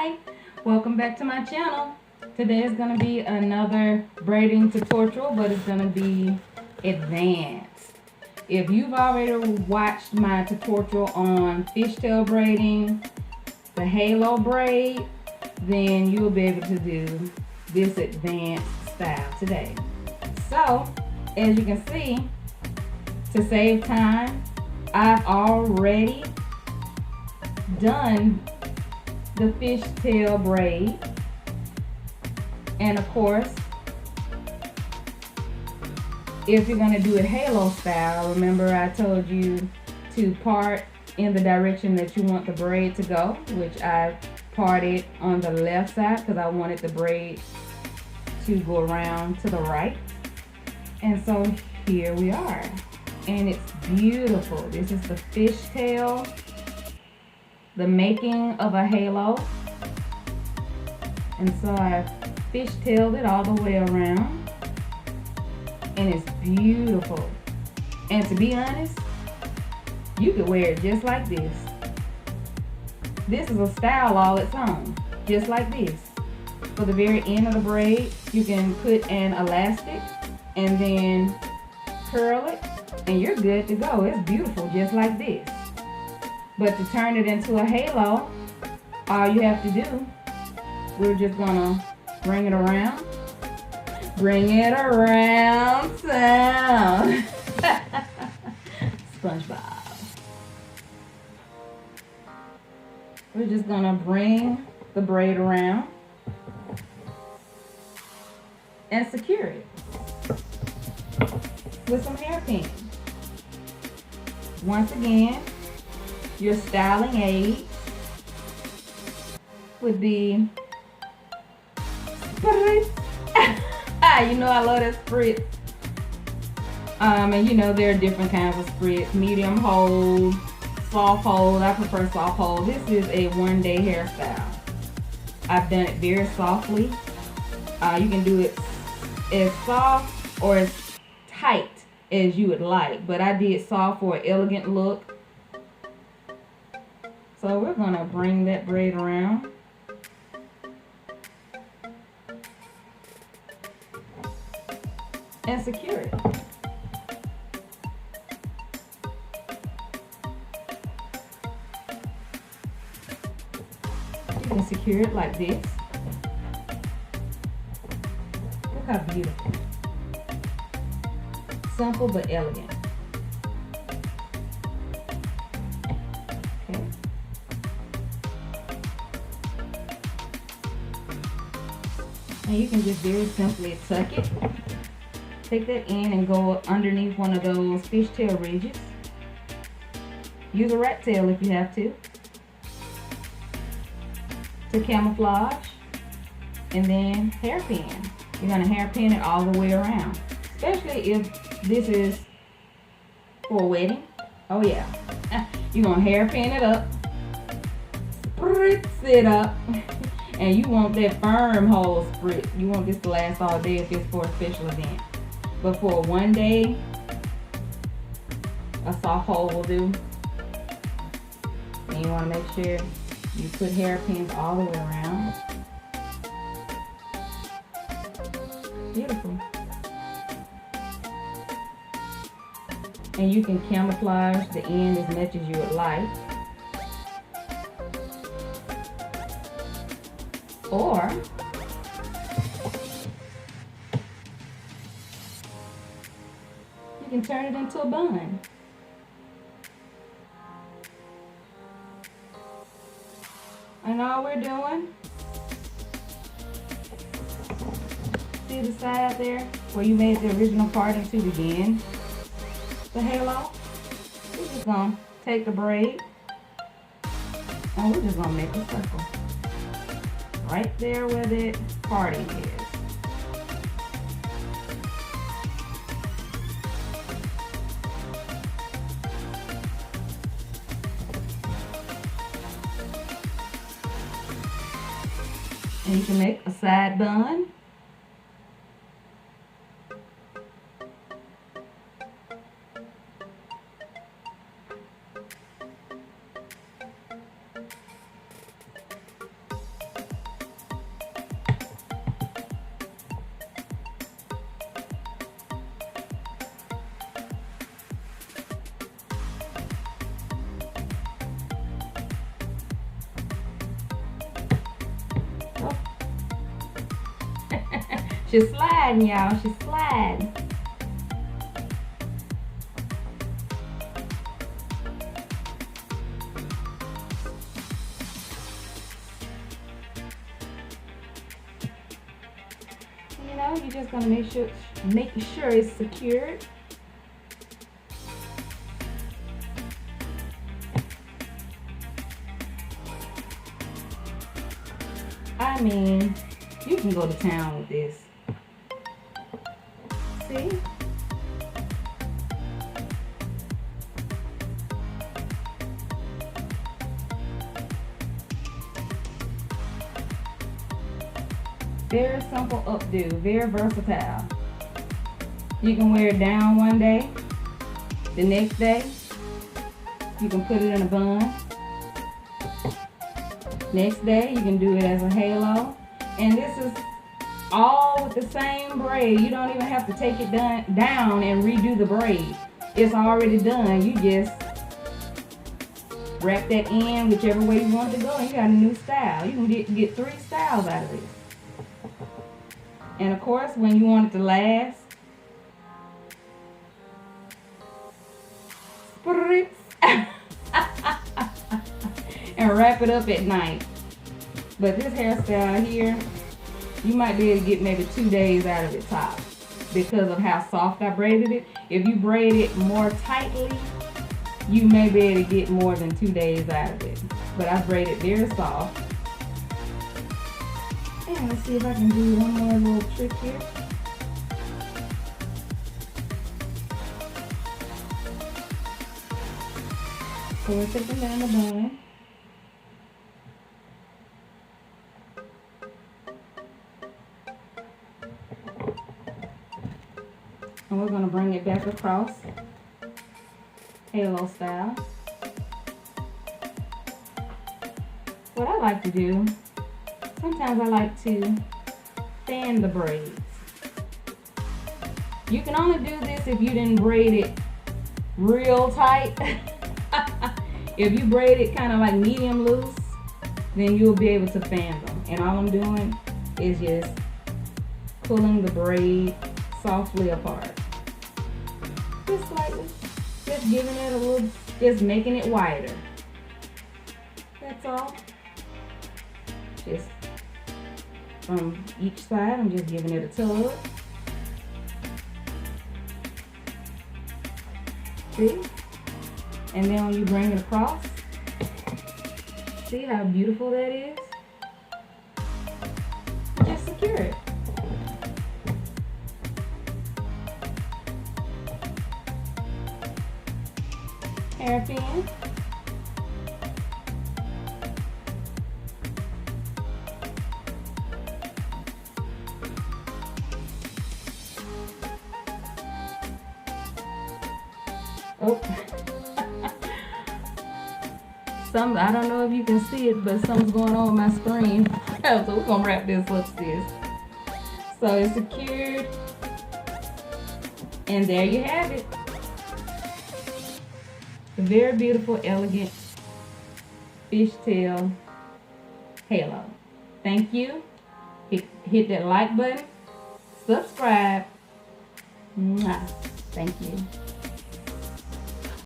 Hi, welcome back to my channel. Today is going to be another braiding tutorial, but it's going to be advanced. If you've already watched my tutorial on fishtail braiding, the halo braid, then you'll be able to do this advanced style today. So, as you can see, to save time, I've already done the fishtail braid, and of course, if you're going to do it halo style, remember I told you to part in the direction that you want the braid to go, which I parted on the left side because I wanted the braid to go around to the right. And so here we are, and it's beautiful. This is the fishtail, the making of a halo. And so I fishtailed it all the way around, and it's beautiful. And to be honest, you could wear it just like this. This is a style all its own, just like this. For the very end of the braid, you can put an elastic and then curl it, and you're good to go. It's beautiful just like this. But to turn it into a halo, all you have to do, we're just gonna bring it around. Bring it around town. SpongeBob. We're just gonna bring the braid around and secure it with some hairpins. Once again, your styling aid would be spritz. You know I love that spritz. And you know there are different kinds of spritz. Medium hold, soft hold. I prefer soft hold. This is a one-day hairstyle. I've done it very softly. You can do it as soft or as tight as you would like, but I did soft for an elegant look. So we're gonna bring that braid around. And secure it. You can secure it like this. Look how beautiful. Simple but elegant. Okay. And you can just very simply tuck it. Take that in and go underneath one of those fishtail ridges. Use a rat tail if you have to camouflage, and then hairpin. You're going to hairpin it all the way around, especially if this is for a wedding. Oh yeah, you're going to hairpin it up, spritz it up, and you want that firm hold spritz. You want this to last all day if it's for a special event. But for one day, a soft hold will do. And you want to make sure you put hairpins all the way around. Beautiful. And you can camouflage the end as much as you would like. Or you can turn it into a bun. And all we're doing, see the side there where you made the original parting to begin the halo? We're just gonna take the braid and we're just gonna make a circle right there where that parting is. And you can make a side bun. She's sliding, y'all. She's sliding. You know, you're just gonna make sure it's secured. I mean, you can go to town with this. See? Very simple updo, very versatile. You can wear it down one day, the next day you can put it in a bun. Next day you can do it as a halo. And this is all with the same braid. You don't even have to take it down and redo the braid. It's already done. You just wrap that in whichever way you want it to go, and you got a new style. You can get 3 styles out of it. And of course, when you want it to last, and wrap it up at night. But this hairstyle here, you might be able to get maybe 2 days out of it top because of how soft I braided it. If you braid it more tightly, you may be able to get more than 2 days out of it. But I braided very soft. And let's see if I can do one more little trick here. So we're taking down the bun. And we're going to bring it back across, halo style. What I like to do, sometimes I like to fan the braids. You can only do this if you didn't braid it real tight. If you braid it kind of like medium loose, then you'll be able to fan them. And all I'm doing is just pulling the braid softly apart. Just slightly. Just giving it a little, just making it wider. That's all. Just from each side, I'm just giving it a tug. See? And then when you bring it across, see how beautiful that is? Just secure it. Hairpin. Oh. I don't know if you can see it, but something's going on with my screen. So we're gonna wrap this up, sis. So it's secured. And there you have it. A very beautiful, elegant fishtail halo. Thank you. Hit that like button. Subscribe. Mwah. Thank you.